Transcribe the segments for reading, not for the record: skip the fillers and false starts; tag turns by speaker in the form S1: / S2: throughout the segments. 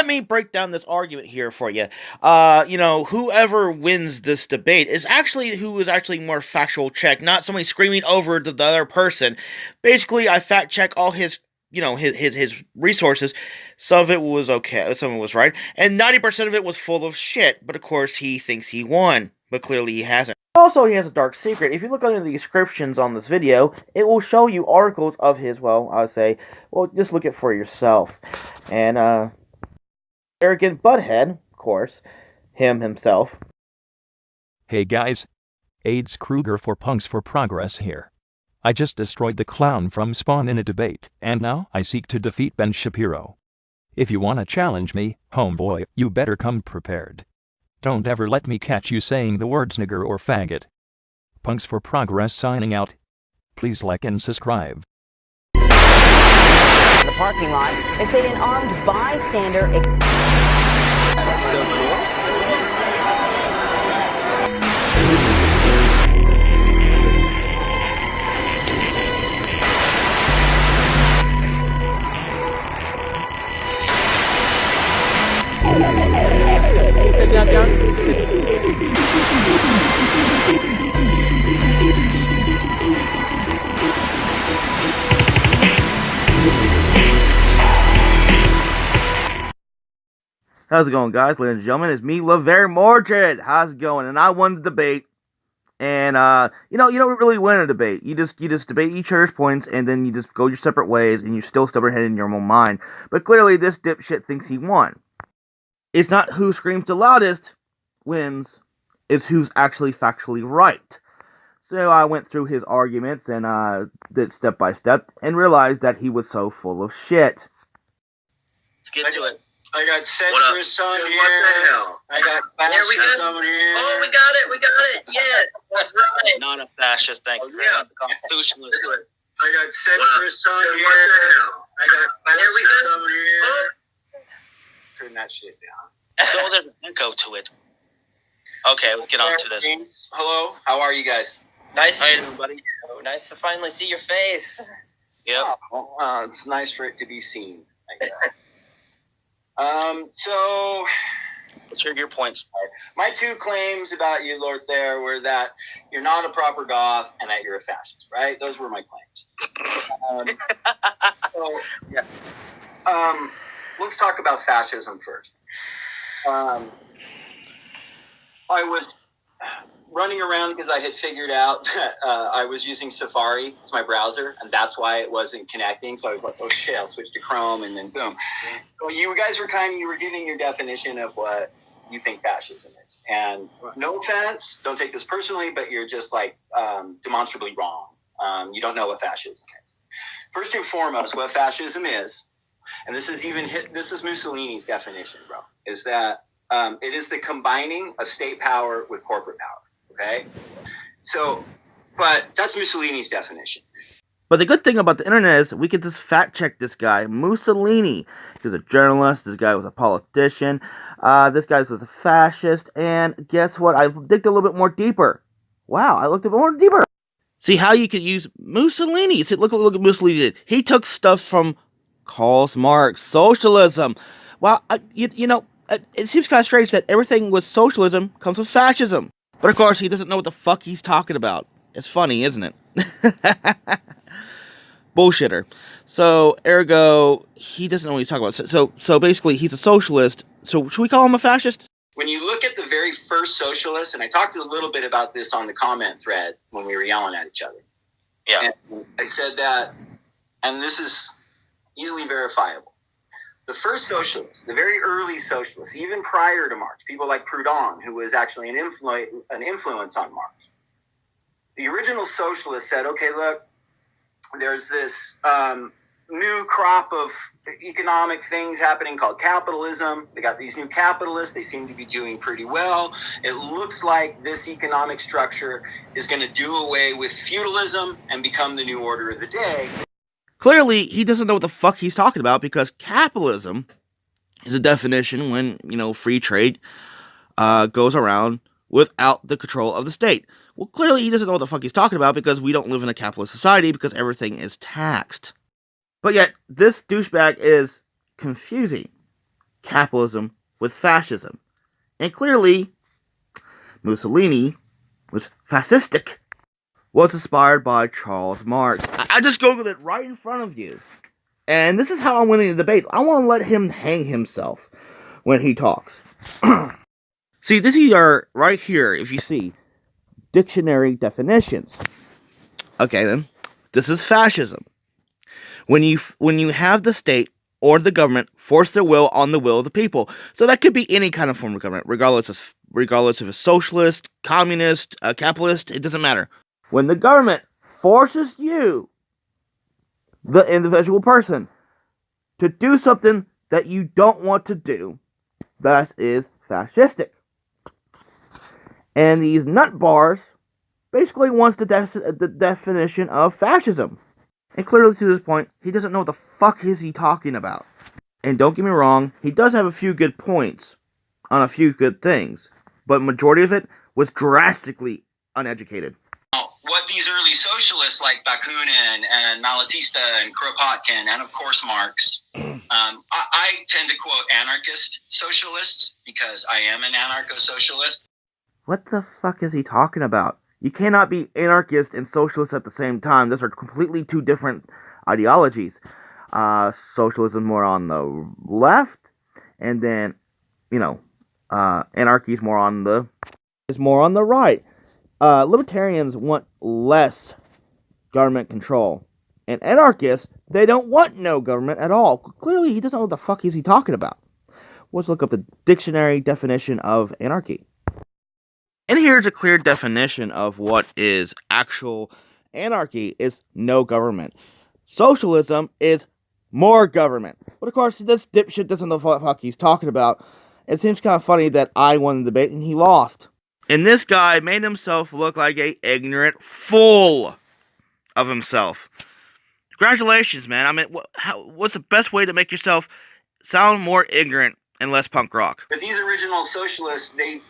S1: let me break down this argument here for you. Whoever wins this debate is actually who is actually more factual check, not somebody screaming over the other person. Basically, I fact check all his his resources. Some of it was okay, some of it was right, and 90% of it was full of shit. But of course, he thinks he won, but clearly he hasn't. Also, he has a dark secret. If you look under the descriptions on this video, it will show you articles of his, well, I would say, well, just look it for yourself. And, arrogant butthead, of course, himself.
S2: Hey guys, AIDS Kruger for Punks for Progress here. I just destroyed the clown from Spawn in a debate, and now I seek to defeat Ben Shapiro. If you wanna challenge me, homeboy, you better come prepared. Don't ever let me catch you saying the words nigger or faggot. Punks for Progress signing out. Please like and subscribe.
S3: In the parking lot, they say an armed bystander.
S4: That's so cool. Sit down.
S1: How's it going, guys? Ladies and gentlemen, it's me, LaVer Mordred. How's it going? And I won the debate. And, you don't really win a debate. You just debate each other's points, and then you just go your separate ways, and you still stubborn-head in your own mind. But clearly, this dipshit thinks he won. It's not who screams the loudest wins, it's who's actually factually right. So I went through his arguments, and, did step by step, and realized that he was so full of shit.
S4: Let's get to it.
S5: I got centrist on here.
S4: What the hell?
S5: I got fascist on here.
S4: Oh, we got it. Yeah. Right. Not a fascist, thank you. Yeah. Constitutionalist.
S5: I got centrist on here.
S4: What the hell?
S5: I got fascist on here. Turn that shit down.
S4: So there's an echo to it. Okay, let's get on to this.
S5: Hello, how are you guys?
S6: Nice,
S4: Hi, everybody.
S6: nice to finally see your face.
S4: Yep.
S5: Oh, it's nice for it to be seen. So
S4: Let's hear your points.
S5: my two claims about you, Lord Thayer, were that you're not a proper goth and that you're a fascist, right? Those were my claims. Let's talk about fascism first. I was running around because I had figured out that I was using Safari as my browser, and that's why it wasn't connecting. So I was like, oh shit, I'll switch to Chrome, and then boom. Well, you guys were you were giving your definition of what you think fascism is. And no offense, don't take this personally, but you're just like demonstrably wrong. You don't know what fascism is. First and foremost, what fascism is, and this is Mussolini's definition, bro, is that it is the combining of state power with corporate power. Okay? So, but that's Mussolini's definition.
S1: But the good thing about the internet is we can just fact check this guy, Mussolini. He was a journalist, this guy was a politician, this guy was a fascist, and guess what? I digged a little bit more deeper. Wow, I looked a bit more deeper. See how you could use Mussolini. See, look what Mussolini did. He took stuff from Karl Marx, socialism. Well, it seems kind of strange that everything with socialism comes with fascism. But of course, he doesn't know what the fuck he's talking about. It's funny, isn't it? Bullshitter. So, ergo, he doesn't know what he's talking about. So basically, he's a socialist. So, should we call him a fascist?
S5: When you look at the very first socialists, and I talked a little bit about this on the comment thread when we were yelling at each other.
S4: Yeah.
S5: And I said that, and this is easily verifiable. The first socialists, the very early socialists, even prior to Marx, people like Proudhon, who was actually an influence on Marx. The original socialists said, okay, look, there's this new crop of economic things happening called capitalism. They got these new capitalists. They seem to be doing pretty well. It looks like this economic structure is going to do away with feudalism and become the new order of the day.
S1: Clearly, he doesn't know what the fuck he's talking about, because capitalism is a definition when, free trade goes around without the control of the state. Well, clearly he doesn't know what the fuck he's talking about, because we don't live in a capitalist society, because everything is taxed. But yet, this douchebag is confusing capitalism with fascism. And clearly, Mussolini was fascistic, was inspired by Charles Marx. I just googled it right in front of you. And this is how I'm winning the debate. I want to let him hang himself when he talks. See, this is right here, if you see, dictionary definitions. Okay, then. This is fascism. When you have the state or the government force their will on the will of the people. So that could be any kind of form of government, regardless of a socialist, communist, a capitalist, it doesn't matter. When the government forces you, the individual person, to do something that you don't want to do, that is fascistic. And these nut bars basically wants the definition of fascism. And clearly to this point, he doesn't know what the fuck is he talking about. And don't get me wrong, he does have a few good points on a few good things, but majority of it was drastically uneducated.
S5: What these early socialists like Bakunin and Malatesta and Kropotkin and of course Marx, I tend to quote anarchist socialists because I am an anarcho-socialist.
S1: What the fuck is he talking about? You cannot be anarchist and socialist at the same time. Those are completely two different ideologies. Socialism more on the left, and then, anarchy is more on the right. Libertarians want less government control, and anarchists, they don't want no government at all. Clearly, he doesn't know what the fuck is he talking about. Let's look up the dictionary definition of anarchy. And here's a clear definition of what is actual anarchy is no government. Socialism is more government. But of course, this dipshit doesn't know what the fuck he's talking about. It seems kind of funny that I won the debate and he lost. And this guy made himself look like a ignorant fool of himself. Congratulations, man. I mean, what's the best way to make yourself sound more ignorant and less punk rock?
S5: But these original socialists, they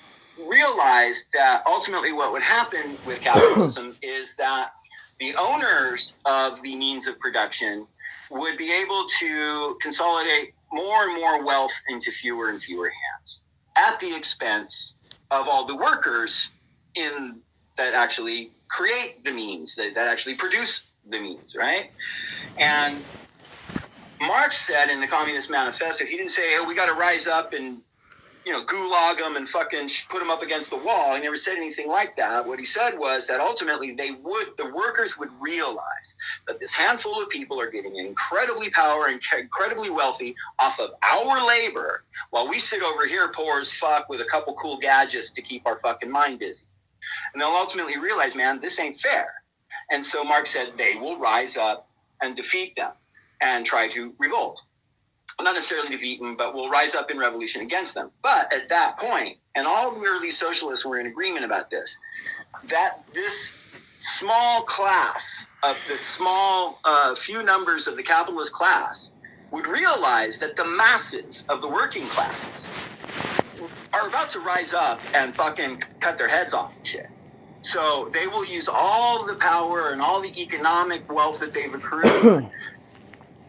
S5: realized that ultimately what would happen with capitalism is that the owners of the means of production would be able to consolidate more and more wealth into fewer and fewer hands at the expense of all the workers that actually create the means, that actually produce the means, right? And Marx said in the Communist Manifesto, he didn't say, we got to rise up and gulag them and fucking put them up against the wall. He never said anything like that. What he said was that ultimately the workers would realize that this handful of people are getting incredibly power and incredibly wealthy off of our labor, while we sit over here poor as fuck with a couple cool gadgets to keep our fucking mind busy. And they'll ultimately realize, man, this ain't fair. And so Marx said they will rise up and defeat them and try to revolt. Not necessarily defeat them, but will rise up in revolution against them. But at that point, and all the early socialists were in agreement about this, that this small class of the small few numbers of the capitalist class would realize that the masses of the working classes are about to rise up and fucking cut their heads off and shit. So they will use all the power and all the economic wealth that they've accrued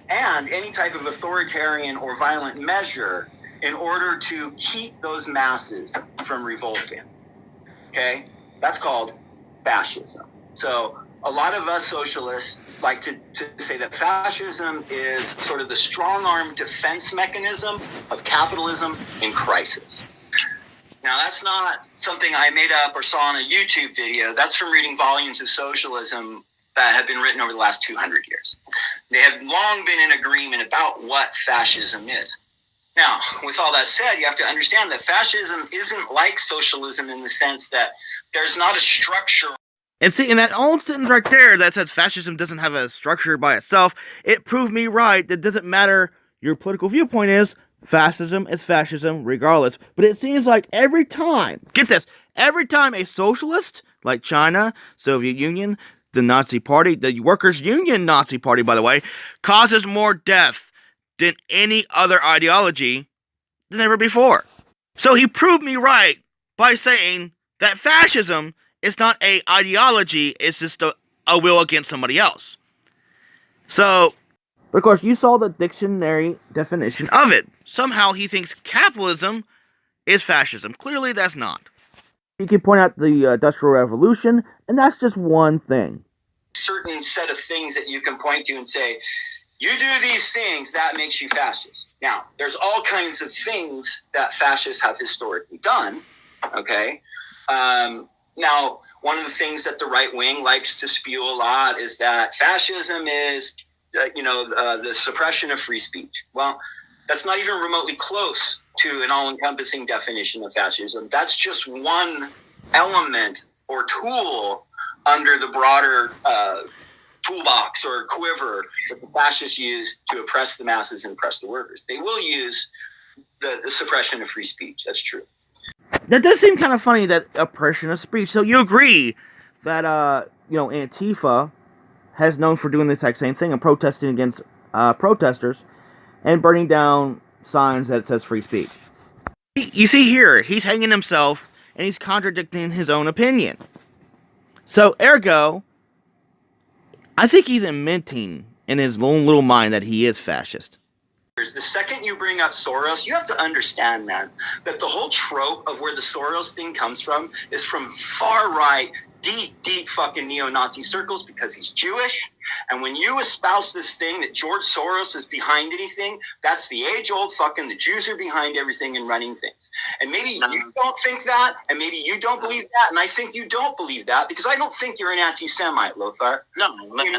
S5: and any type of authoritarian or violent measure in order to keep those masses from revolting. Okay? That's called fascism. So a lot of us socialists like to say that fascism is sort of the strong-arm defense mechanism of capitalism in crisis. Now, that's not something I made up or saw on a YouTube video. That's from reading volumes of socialism that have been written over the last 200 years. They have long been in agreement about what fascism is. Now, with all that said, you have to understand that fascism isn't like socialism in the sense that there's not a structure.
S1: And see, in that old sentence right there that said fascism doesn't have a structure by itself, it proved me right. It doesn't matter your political viewpoint is fascism regardless. But it seems like every time, get this, every time a socialist, like China, Soviet Union, the Nazi Party, the Workers' Union Nazi Party, by the way, causes more death than any other ideology than ever before. So he proved me right by saying that fascism is not an ideology, it's just a will against somebody else. So, but of course, you saw the dictionary definition of it. somehow he thinks capitalism is fascism. Clearly, that's not. You can point out the Industrial Revolution, and that's just one thing.
S5: Certain set of things that you can point to and say, you do these things, that makes you fascist. Now, there's all kinds of things that fascists have historically done, okay? Now, one of the things that the right wing likes to spew a lot is that fascism is, the suppression of free speech. Well, that's not even remotely close to an all-encompassing definition of fascism. That's just one element or tool under the broader toolbox or quiver that the fascists use to oppress the masses and oppress the workers. They will use the suppression of free speech. That's true.
S1: That does seem kind of funny, that oppression of speech. So you agree that, Antifa has known for doing the exact same thing and protesting against protesters and burning down signs that says free speech. You see here, he's hanging himself and he's contradicting his own opinion. So, ergo, I think he's admitting in his own little mind that he is fascist.
S5: The second you bring up Soros, you have to understand, man, that the whole trope of where the Soros thing comes from is from far right, deep fucking neo-Nazi circles because he's Jewish. And when you espouse this thing that George Soros is behind anything, that's the age-old fucking the Jews are behind everything and running things. And maybe you don't think that, and maybe you don't believe that, and I think you don't believe that because I don't think you're an anti-Semite, Lothar.
S4: No, man.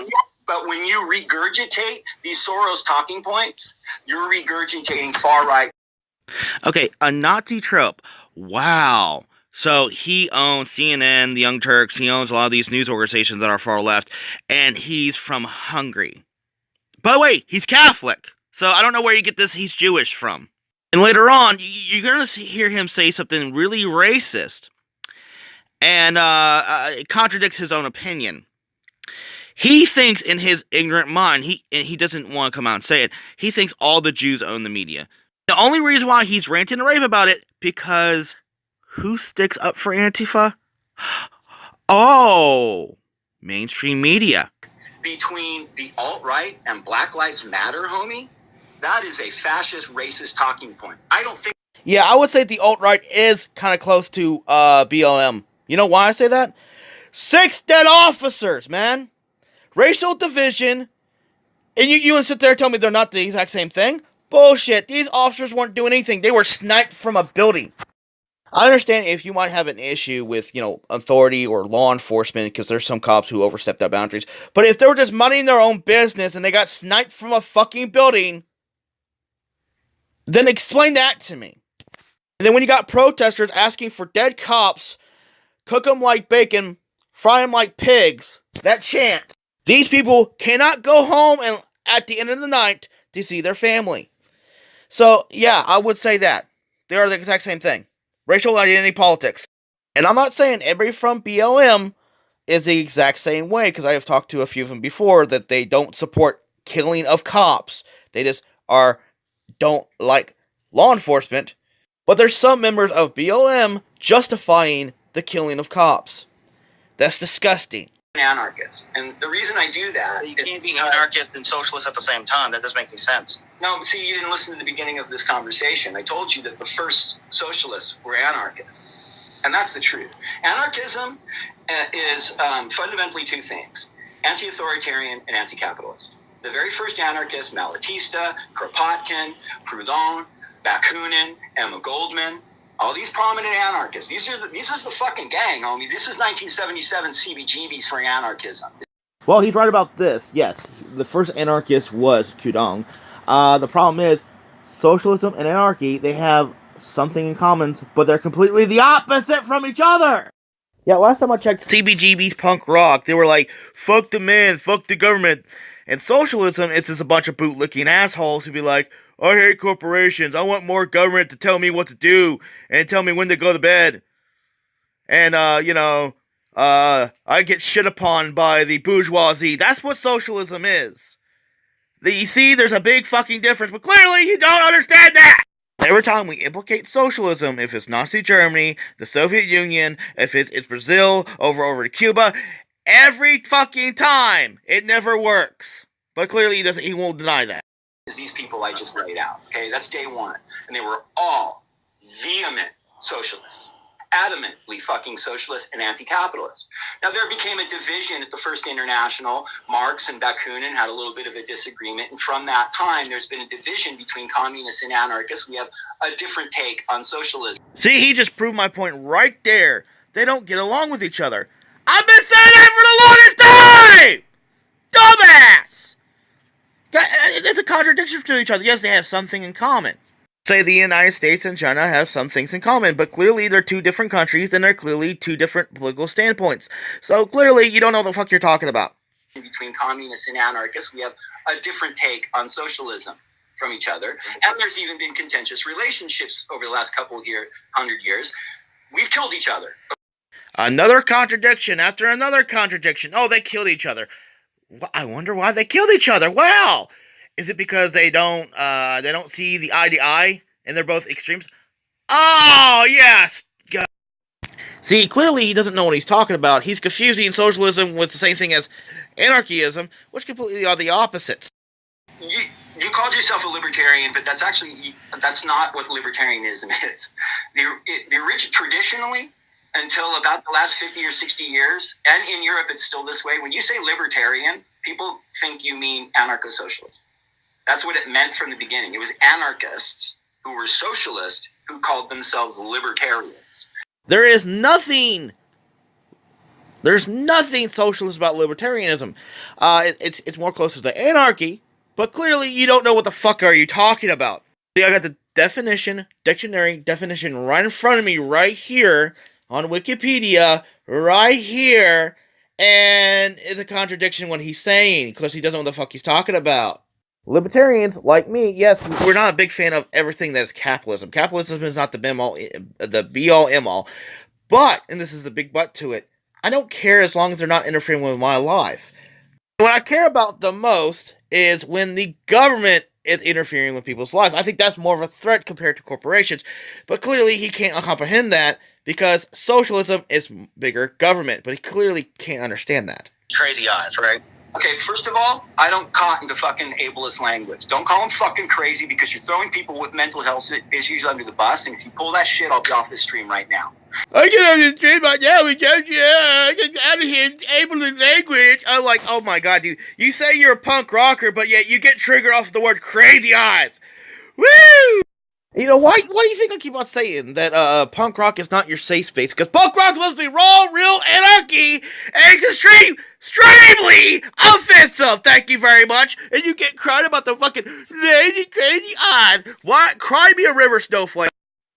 S5: But when you regurgitate these Soros talking points, you're regurgitating far right.
S1: Okay, a Nazi trope. Wow. So he owns CNN, the Young Turks, he owns a lot of these news organizations that are far left, and he's from Hungary. By the way, he's Catholic, so I don't know where you get this he's Jewish from. And later on, you're going to hear him say something really racist, and it contradicts his own opinion. He thinks in his ignorant mind, he doesn't want to come out and say it, he thinks all the Jews own the media. The only reason why he's ranting and raving about it, because who sticks up for Antifa? Oh, mainstream media.
S5: Between the alt-right and Black Lives Matter, homie, that is a fascist, racist talking point. I don't think...
S1: Yeah, I would say the alt-right is kind of close to BLM. You know why I say that? 6 dead officers, man! Racial division, and you want to sit there and tell me they're not the exact same thing? Bullshit, these officers weren't doing anything. They were sniped from a building. I understand if you might have an issue with, authority or law enforcement, because there's some cops who overstep their boundaries. But if they were just minding their own business and they got sniped from a fucking building, then explain that to me. And then when you got protesters asking for dead cops, cook them like bacon, fry them like pigs, that chant. These people cannot go home and at the end of the night to see their family. So, yeah, I would say that. They are the exact same thing. Racial identity politics. And I'm not saying everybody from BLM is the exact same way, because I have talked to a few of them before that they don't support killing of cops. They just don't like law enforcement. But there's some members of BLM justifying the killing of cops. That's disgusting.
S5: Anarchist. And the reason I do that...
S4: You can't be anarchist and socialist at the same time. That doesn't make any sense.
S5: No, see, you didn't listen to the beginning of this conversation. I told you that the first socialists were anarchists. And that's the truth. Anarchism is fundamentally two things: anti-authoritarian and anti-capitalist. The very first anarchists, Malatesta, Kropotkin, Proudhon, Bakunin, Emma Goldman, all these prominent anarchists. This is the fucking gang, homie. This is 1977 CBGBs for anarchism.
S1: Well, he's right about this. Yes, the first anarchist was Proudhon. The problem is, socialism and anarchy, they have something in common, but they're completely the opposite from each other. Yeah, last time I checked CBGB's punk rock, they were like, fuck the man, fuck the government. And socialism is just a bunch of bootlicking assholes who be like, I hate corporations, I want more government to tell me what to do, and tell me when to go to bed. And, I get shit upon by the bourgeoisie. That's what socialism is. You see, there's a big fucking difference, but clearly you don't understand that! Every time we implicate socialism, if it's Nazi Germany, the Soviet Union, if it's Brazil, over to Cuba, every fucking time, it never works. But clearly he won't deny that.
S5: these people I just laid out. Okay, that's day one. And they were all vehement socialists. Adamantly fucking socialist and anti-capitalist. Now, there became a division at the First International. Marx and Bakunin had a little bit of a disagreement. And from that time, there's been a division between communists and anarchists. We have a different take on socialism.
S1: See, he just proved my point right there. They don't get along with each other. I've been saying that for the longest time! Dumbass! It's a contradiction to each other. Yes, they have something in common. Say the United States and China have some things in common, but clearly they're two different countries and they're clearly two different political standpoints. So clearly you don't know what the fuck you're talking about.
S5: Between communists and anarchists, we have a different take on socialism from each other. And there's even been contentious relationships over the last couple here, 100 years. We've killed each other.
S1: Another contradiction after another contradiction. Oh, they killed each other. I wonder why they killed each other. Wow. Is it because they don't see the eye to eye and they're both extremes? Oh, yes. God. See, clearly he doesn't know what he's talking about. He's confusing socialism with the same thing as anarchism, which completely are the opposites.
S5: You called yourself a libertarian, but that's not what libertarianism is. The origin traditionally, until about the last 50 or 60 years, and in Europe it's still this way, when you say libertarian, people think you mean anarcho-socialist. That's what it meant from the beginning. It was anarchists who were socialists who called themselves libertarians.
S1: There's nothing socialist about libertarianism. It's more closer to anarchy, but clearly you don't know what the fuck are you talking about. See, I got the dictionary definition right in front of me, right here, on Wikipedia, right here, and it's a contradiction what he's saying, because he doesn't know what the fuck he's talking about. Libertarians, like me, yes, we're not a big fan of everything that is capitalism. Capitalism is not the be-all, end-all. But, and this is the big but to it, I don't care as long as they're not interfering with my life. What I care about the most is when the government is interfering with people's lives. I think that's more of a threat compared to corporations. But clearly he can't comprehend that because socialism is bigger government. But he clearly can't understand that.
S4: Crazy eyes, right?
S5: Okay, first of all, I don't cotton to fucking ableist language. Don't call them fucking crazy because you're throwing people with mental health issues under the bus. And if you pull that shit, I'll be off this stream right now.
S1: I get on the stream right now because I get out of here ableist language. I'm like, oh my god, dude. You say you're a punk rocker, but yet you get triggered off the word crazy eyes. Woo! You know, why do you think I keep on saying that punk rock is not your safe space? Because punk rock must be raw, real anarchy, and extremely offensive. Thank you very much. And you get cried about the fucking crazy eyes. Why? Cry me a river, snowflake.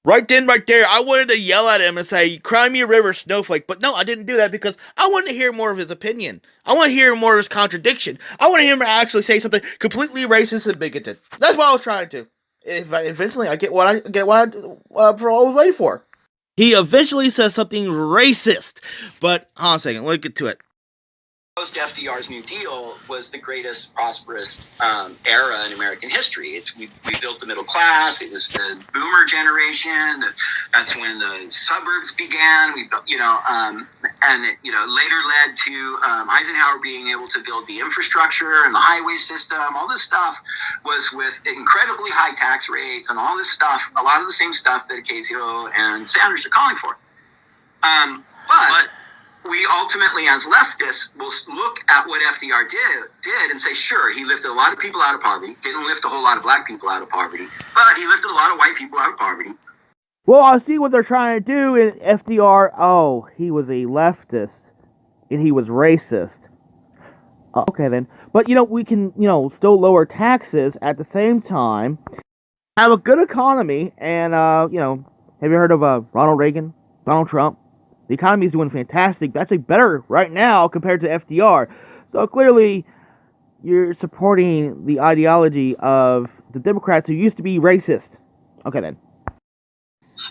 S1: Right then, right there, I wanted to yell at him and say, cry me a river, snowflake. But no, I didn't do that because I wanted to hear more of his opinion. I want to hear more of his contradiction. I want to hear him actually say something completely racist and bigoted. That's what I was trying to. Eventually, I get what I was waiting for. He eventually says something racist. But, hold on a second, let's get to it.
S5: Post FDR's New Deal was the greatest prosperous era in American history. We built the middle class. It was the boomer generation. That's when the suburbs began. We built, and it, later led to Eisenhower being able to build the infrastructure and the highway system. All this stuff was with incredibly high tax rates and all this stuff. A lot of the same stuff that Ocasio and Sanders are calling for. But we ultimately, as leftists, will look at what FDR did and say, sure, he lifted a lot of people out of poverty, didn't lift a whole lot of black people out of poverty, but he lifted a lot of white people out of poverty.
S1: Well, I see what they're trying to do in FDR. Oh, he was a leftist, and he was racist. Okay, then. But, we can, still lower taxes at the same time, have a good economy, and, have you heard of Ronald Reagan, Donald Trump? The economy is doing fantastic, actually better right now compared to FDR. So clearly, you're supporting the ideology of the Democrats who used to be racist. Okay, then.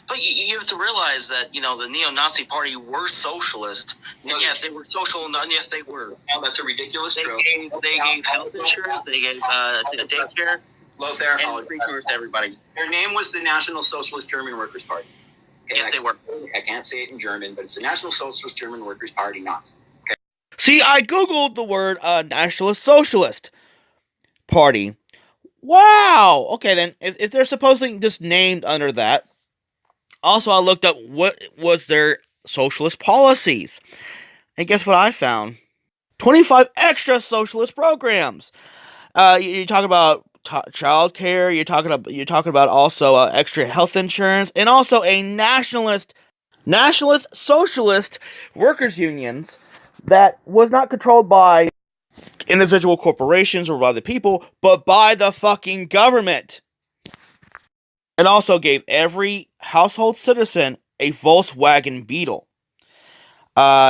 S4: But you have to realize that, the neo-Nazi party were socialist. And yes, they were social, and yes, they were.
S5: Oh, that's a ridiculous trope.
S4: They gave health insurance, they gave daycare, and free tours to everybody.
S5: Their name was the National Socialist German Workers' Party.
S4: Yes, they were.
S5: I can't say it in German, but it's the National Socialist German Workers' Party Nazi. Okay.
S1: See, I googled the word Nationalist Socialist Party. Wow. Okay, then if they're supposedly just named under that, also I looked up what was their socialist policies, and guess what I found? 25 extra socialist programs. You talk about child care. You're talking about also extra health insurance, and also a nationalist socialist workers unions that was not controlled by individual corporations or by the people, but by the fucking government. It also gave every household citizen a Volkswagen Beetle.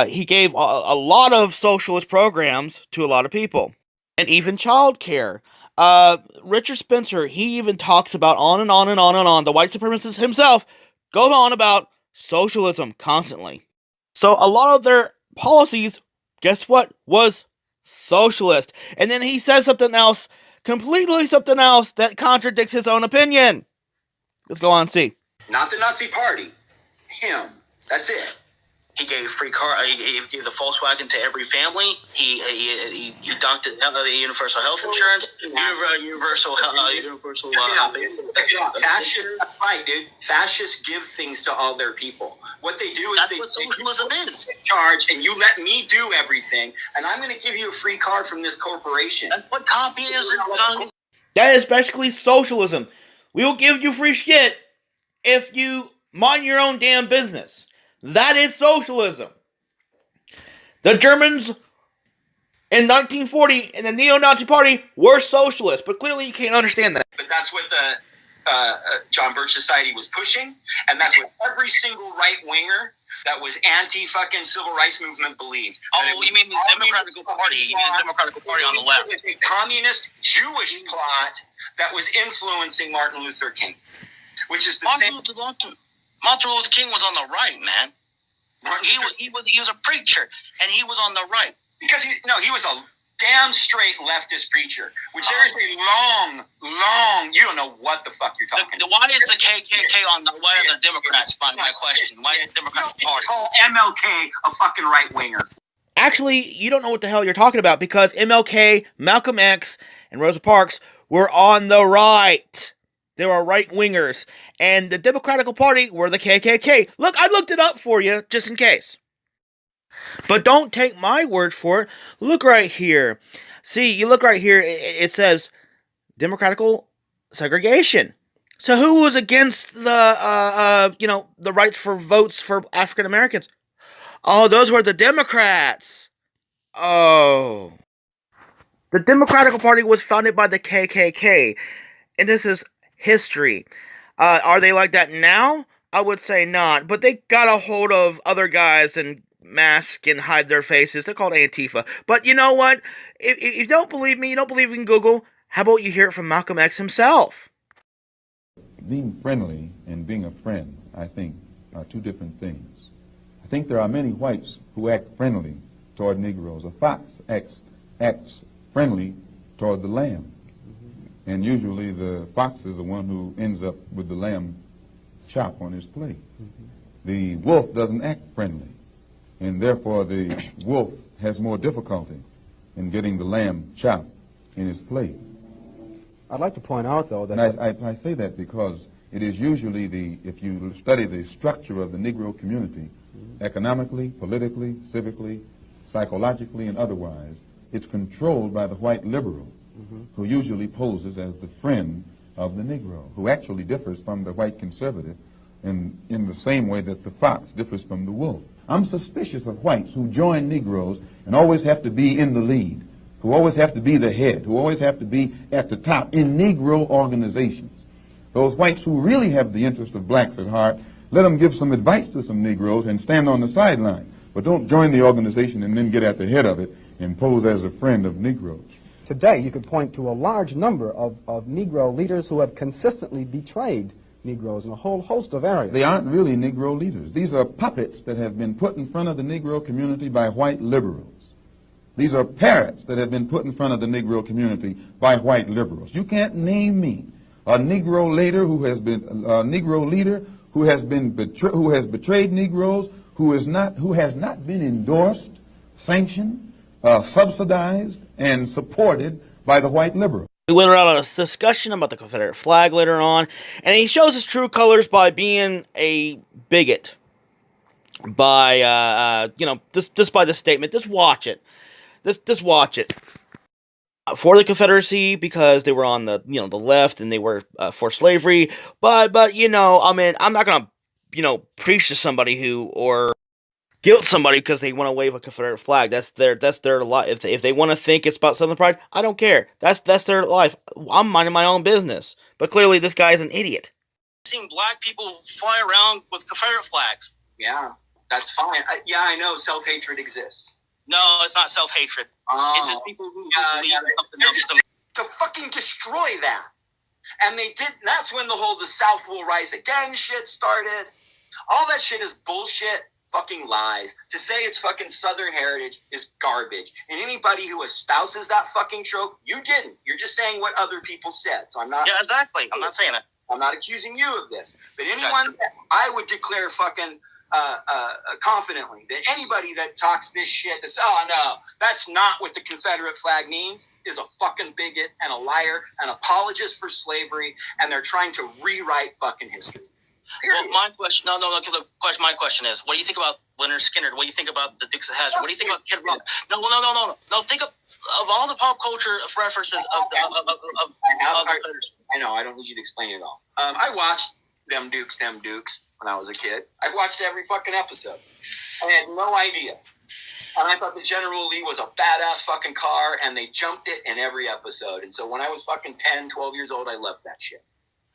S1: He gave a lot of socialist programs to a lot of people, and even childcare. Richard Spencer, he even talks about on and on and on and on. The white supremacist himself goes on about socialism constantly. So a lot of their policies, guess what, was socialist. And then he says something else, completely something else that contradicts his own opinion. Let's go on and see.
S5: Not the Nazi Party. Him. That's it.
S4: He gave free car. He gave the Volkswagen to every family. He adopted the universal health insurance, universal.
S5: Fascists, right, dude. Fascists give things to all their people. What they do is
S4: That's what socialism is.
S5: Charge, and you let me do everything, and I'm going to give you a free car from this corporation.
S4: That's what communism is.
S1: That is basically socialism. We will give you free shit if you mind your own damn business. That is socialism. The Germans in 1940 and the neo-Nazi party were socialists, but clearly you can't understand that.
S5: But that's what the John Birch Society was pushing, and that's what every single right-winger that was anti-fucking civil rights movement believed.
S4: Oh, you mean the Democratic Party? You mean the Democratic Party on the left?
S5: It was a communist Jewish plot that was influencing Martin Luther King, which is the same.
S4: Martin Luther King was on the right, man. He was a preacher, and he was on the right.
S5: Because he was a damn straight leftist preacher, which there is a long, you don't know what the fuck you're talking about.
S4: Why is the KKK on the, why are the Democrats, my question, why is the Democratic Party?
S5: Call MLK a fucking right-winger.
S1: Actually, you don't know what the hell you're talking about, because MLK, Malcolm X, and Rosa Parks were on the right. They were right-wingers. And the Democratic Party were the KKK. Look, I looked it up for you, just in case. But don't take my word for it. Look right here. See, you look right here, it says democratical segregation. So who was against the rights for votes for African Americans? Oh, those were the Democrats. Oh. The Democratic Party was founded by the KKK. And this is history. Are they like that now? I would say not. But they got a hold of other guys and mask and hide their faces. They're called Antifa. But you know what? If you don't believe me, you don't believe in Google, how about you hear it from Malcolm X himself?
S7: Being friendly and being a friend, I think, are two different things. I think there are many whites who act friendly toward Negroes. A fox acts friendly toward the lamb. And usually the fox is the one who ends up with the lamb chop on his plate. The wolf doesn't act friendly, and therefore the wolf has more difficulty in getting the lamb chop in his plate.
S8: I'd like to point out, though, that...
S7: And I say that because it is usually if you study the structure of the Negro community, economically, politically, civically, psychologically, and otherwise, it's controlled by the white liberal, who usually poses as the friend of the Negro, who actually differs from the white conservative in the same way that the fox differs from the wolf. I'm suspicious of whites who join Negroes and always have to be in the lead, who always have to be the head, who always have to be at the top in Negro organizations. Those whites who really have the interest of blacks at heart, let them give some advice to some Negroes and stand on the sideline, but don't join the organization and then get at the head of it and pose as a friend of Negroes.
S8: Today, you could point to a large number of Negro leaders who have consistently betrayed Negroes in a whole host of areas.
S7: They aren't really Negro leaders. These are puppets that have been put in front of the Negro community by white liberals. These are parrots that have been put in front of the Negro community by white liberals. You can't name me a Negro leader who has betrayed Negroes, who has not been endorsed, sanctioned, subsidized, and supported by the white liberal.
S1: We went around on a discussion about the Confederate flag later on, and he shows his true colors by being a bigot. By just by the statement, just watch it. Just watch it. For the Confederacy because they were on the the left and they were for slavery, but I mean, I'm not gonna preach to somebody who or guilt somebody because they want to wave a Confederate flag. That's their life. If they want to think it's about Southern pride, I don't care. That's their life. I'm minding my own business. But clearly, this guy's an idiot.
S4: Seeing black people fly around with Confederate flags.
S5: Yeah, that's fine. I know self-hatred exists.
S4: No, it's not self-hatred. It's just people who believe something else.
S5: To fucking destroy that. And they did. That's when the South will rise again shit started. All that shit is bullshit. Fucking lies. To say it's fucking Southern heritage is garbage. And anybody who espouses that fucking trope, you didn't. You're just saying what other people said. So I'm not.
S4: Yeah, exactly. I'm not saying that.
S5: I'm not accusing you of this. But anyone, I would declare fucking confidently that anybody that talks this shit, this, oh no, that's not what the Confederate flag means, is a fucking bigot and a liar, an apologist for slavery, and they're trying to rewrite fucking history.
S4: Well, my question, my question is, what do you think about Leonard Skinner? What do you think about the Dukes of Hazzard? What do you think about Kid Rock? No. Think of all the pop culture references of the.
S5: I know. I don't need you to explain it all. I watched them Dukes when I was a kid. I watched every fucking episode. I had no idea. And I thought the General Lee was a badass fucking car, and they jumped it in every episode. And so when I was fucking 10, 12 years old, I loved that shit.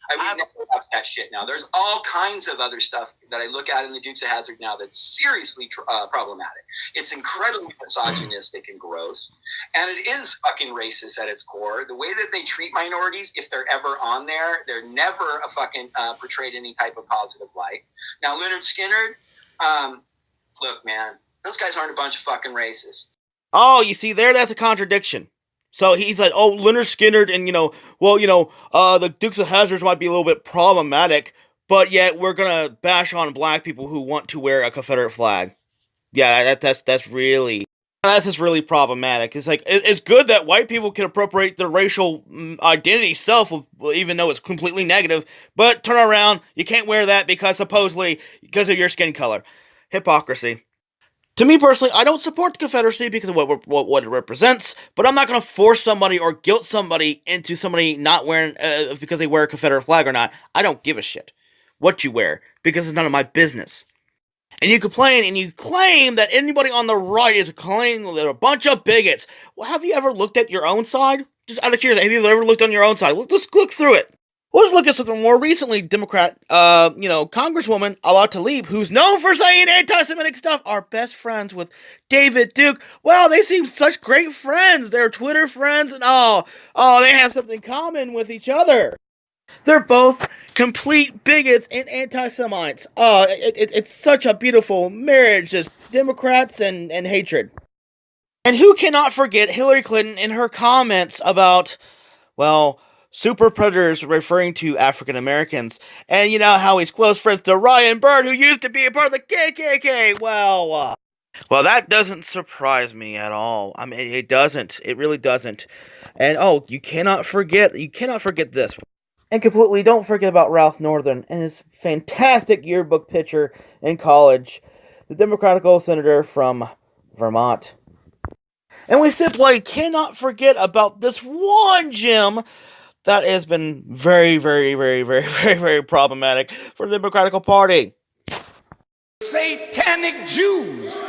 S5: I would never watch that shit now. There's all kinds of other stuff that I look at in the Dukes of Hazzard now that's seriously problematic. It's incredibly misogynistic and gross, and it is fucking racist at its core. The way that they treat minorities, if they're ever on there, they're never a fucking portrayed any type of positive light. Now, Leonard Skinner, look, man, those guys aren't a bunch of fucking racists.
S1: Oh, you see there, that's a contradiction. So he's like, oh, Leonard Skinner, and the Dukes of Hazzard might be a little bit problematic, but yet we're gonna bash on black people who want to wear a Confederate flag. Yeah, that's just really problematic. It's like it's good that white people can appropriate their racial identity self, even though it's completely negative. But turn around, you can't wear that because supposedly because of your skin color. Hypocrisy. To me personally, I don't support the Confederacy because of what it represents, but I'm not going to force somebody or guilt somebody into somebody not wearing, because they wear a Confederate flag or not. I don't give a shit what you wear, because it's none of my business. And you complain and you claim that anybody on the right is claiming they're a bunch of bigots. Well, have you ever looked at your own side? Just out of curiosity, have you ever looked on your own side? Let's look through it. Let's look at something more recently. Democrat, Congresswoman Ala Tlaib, who's known for saying anti-Semitic stuff, are best friends with David Duke. Well, they seem such great friends. They're Twitter friends, and they have something in common with each other. They're both complete bigots and anti-Semites. It's such a beautiful marriage, just Democrats and hatred. And who cannot forget Hillary Clinton in her comments about, super predators, referring to African Americans, and you know how he's close friends to Ryan Bird, who used to be a part of the KKK. Well, that doesn't surprise me at all. I mean, it doesn't. It really doesn't. And you cannot forget this. And completely don't forget about Ralph Northern and his fantastic yearbook picture in college, the Democratic senator from Vermont. And we simply cannot forget about this one gem that has been very, very, very, very, very, very problematic for the Democratic Party.
S9: Satanic Jews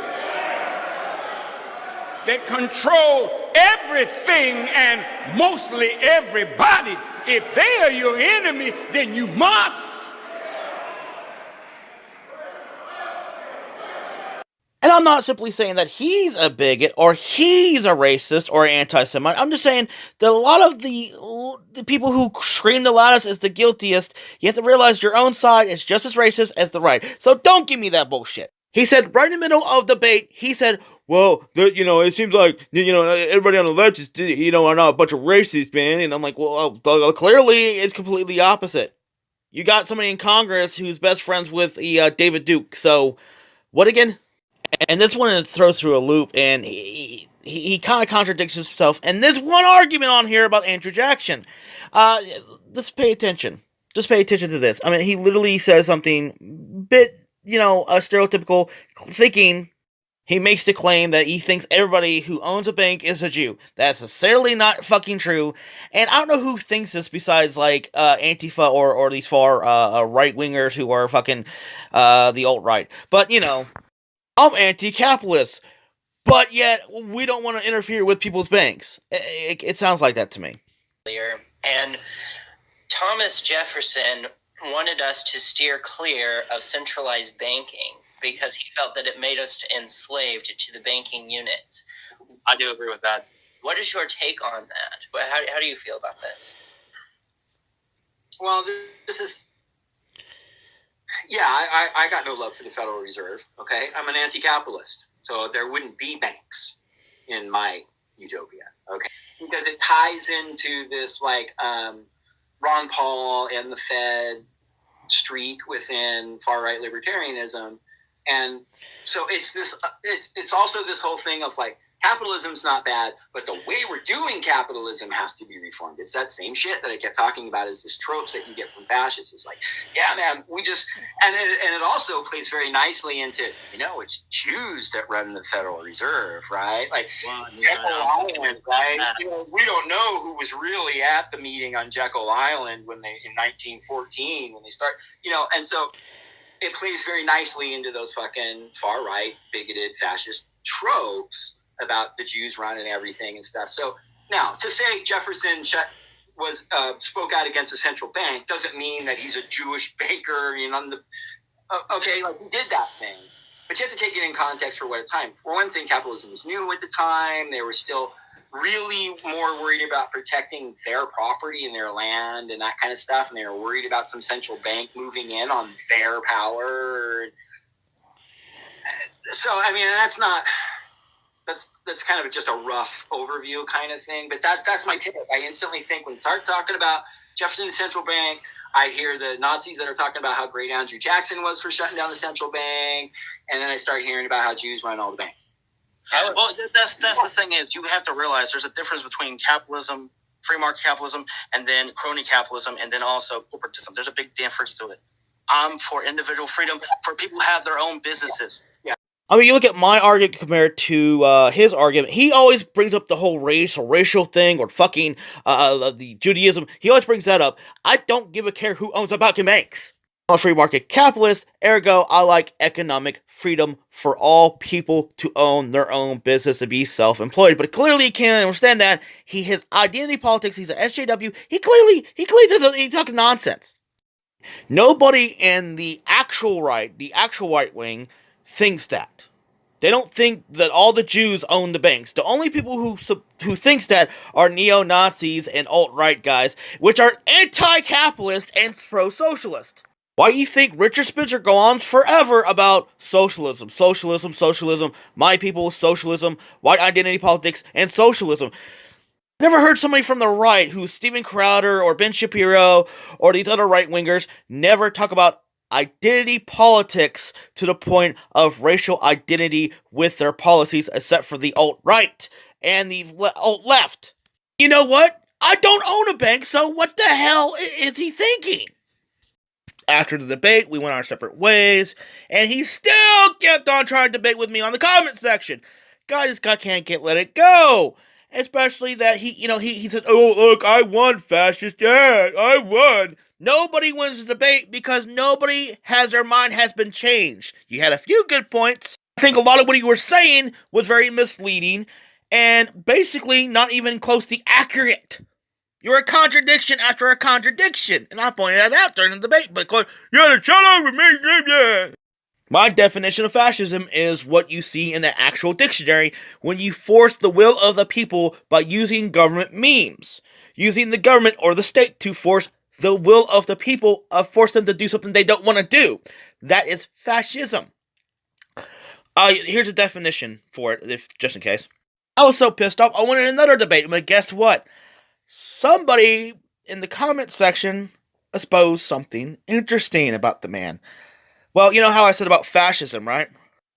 S9: that control everything and mostly everybody. If they are your enemy, then you must.
S1: And I'm not simply saying that he's a bigot or he's a racist or anti-Semite. I'm just saying that a lot of the people who scream the loudest is the guiltiest. You have to realize your own side is just as racist as the right. So don't give me that bullshit. He said right in the middle of debate, he said, it seems like, everybody on the left is, are not a bunch of racists, man. And I'm like, clearly it's completely the opposite. You got somebody in Congress who's best friends with David Duke. So, what again? And this one throws through a loop, and he kind of contradicts himself. And there's one argument on here about Andrew Jackson. Uh, let's pay attention. Just pay attention to this. I mean, he literally says something bit, stereotypical, thinking. He makes the claim that he thinks everybody who owns a bank is a Jew. That's necessarily not fucking true. And I don't know who thinks this besides, like, Antifa or these far right-wingers who are fucking the alt-right. But, I'm anti-capitalist. But yet, we don't want to interfere with people's banks. It sounds like that to me.
S6: And Thomas Jefferson wanted us to steer clear of centralized banking because he felt that it made us enslaved to the banking units.
S4: I do agree with that.
S6: What is your take on that? How do you feel about this?
S5: Well, this is... Yeah, I got no love for the Federal Reserve, okay? I'm an anti-capitalist, so there wouldn't be banks in my utopia, okay? Because it ties into this, like, Ron Paul and the Fed streak within far-right libertarianism. And so it's also this whole thing of, like, capitalism's not bad, but the way we're doing capitalism has to be reformed. It's that same shit that I kept talking about, is this tropes that you get from fascists. It's like, yeah, man, we just, and it also plays very nicely into, it's Jews that run the Federal Reserve, right? Like, Jekyll Island, right? We don't know who was really at the meeting on Jekyll Island in 1914 when they start, and so it plays very nicely into those fucking far right, bigoted, fascist tropes about the Jews running everything and stuff. So now, to say Jefferson spoke out against the central bank doesn't mean that he's a Jewish banker. Okay, like, he did that thing, but you have to take it in context for what time. For one thing, capitalism was new at the time. They were still really more worried about protecting their property and their land and that kind of stuff, and they were worried about some central bank moving in on their power. So, I mean, that's kind of just a rough overview kind of thing, but that's my take. I instantly think when you start talking about Jefferson Central Bank, I hear the Nazis that are talking about how great Andrew Jackson was for shutting down the central bank, and then I start hearing about how Jews run all the banks.
S4: Well, that's the thing is, you have to realize there's a difference between capitalism, free market capitalism, and then crony capitalism, and then also corporatism. There's a big difference to it. I'm for individual freedom, for people who have their own businesses.
S5: Yeah.
S1: I mean, you look at my argument compared to his argument. He always brings up the whole race or racial thing or fucking the Judaism. He always brings that up. I don't give a care who owns a fucking banks. I'm a free market capitalist, ergo I like economic freedom for all people to own their own business, to be self-employed. But clearly he can't understand that. His identity politics, he's an SJW. He clearly he's talking nonsense. Nobody in the actual right wing, thinks that. They don't think that all the Jews own the banks. The only people who thinks that are neo-Nazis and alt-right guys, which are anti-capitalist and pro-socialist. Why do you think Richard Spencer goes on forever about socialism, my people, socialism, white identity politics, and socialism? Never heard somebody from the right, who's Steven Crowder or Ben Shapiro or these other right-wingers, never talk about identity politics to the point of racial identity with their policies, except for the alt-right and the alt-left. You know what? I don't own a bank, so what the hell is he thinking? After the debate, we went our separate ways, and he still kept on trying to debate with me on the comment section. Guys, I can't let it go. Especially that he said, oh, look, I won, fascist, yeah, I won. Nobody wins the debate because their mind has been changed. You had a few good points. I think a lot of what you were saying was very misleading and basically not even close to accurate. You're a contradiction after a contradiction. And I pointed that out during the debate, but you had to shut up with me, yeah. My definition of fascism is what you see in the actual dictionary when you force the will of the people by using government means. Using the government or the state to force the will of the people, force them to do something they don't want to do. That is fascism. Here's a definition for it, just in case. I was so pissed off, I wanted another debate, but guess what? Somebody in the comment section exposed something interesting about the man. Well, you know how I said about fascism, right?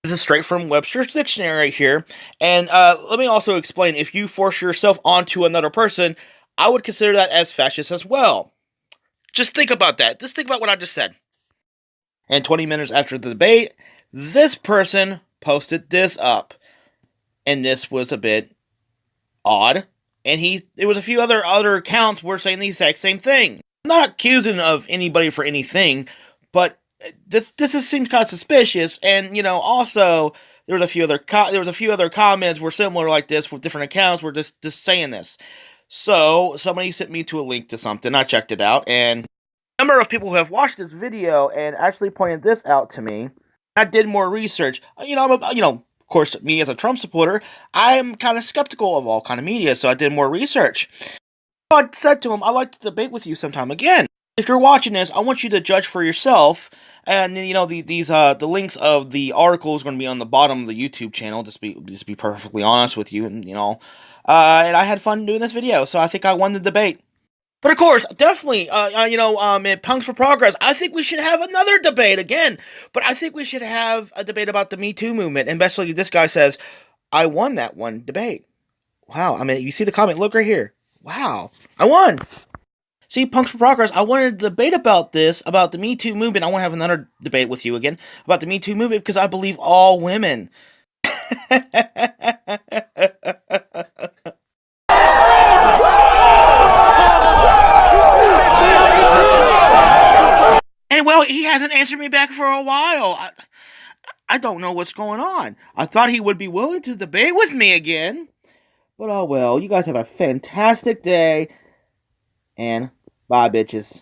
S1: This is straight from Webster's Dictionary here. And let me also explain, if you force yourself onto another person, I would consider that as fascist as well. Just think about that. Just think about what I just said. And 20 minutes after the debate, this person posted this up. And this was a bit odd. And there was a few other accounts were saying the exact same thing. I'm not accusing of anybody for anything, but this seems kind of suspicious. And also there was a few other comments were similar like this with different accounts were just saying this. So somebody sent me to a link to something. I checked it out, and a number of people who have watched this video and actually pointed this out to me. I did more research. Of course, me as a Trump supporter, I'm kind of skeptical of all kind of media, so I did more research. I said to him, I'd like to debate with you sometime again. If you're watching this, I want you to judge for yourself. And the links of the article is going to be on the bottom of the YouTube channel. Just be perfectly honest with you, and and I had fun doing this video, so I think I won the debate. But of course, definitely, in Punks for Progress, I think we should have another debate again. But I think we should have a debate about the Me Too movement. And especially this guy says, I won that one debate. Wow. I mean, you see the comment? Look right here. Wow. I won. See, Punks for Progress, I wanted to debate about this, about the Me Too movement. I want to have another debate with you again about the Me Too movement because I believe all women. And well, he hasn't answered me back for a while. I don't know what's going on. I thought he would be willing to debate with me again. But oh well, you guys have a fantastic day. And bye, bitches.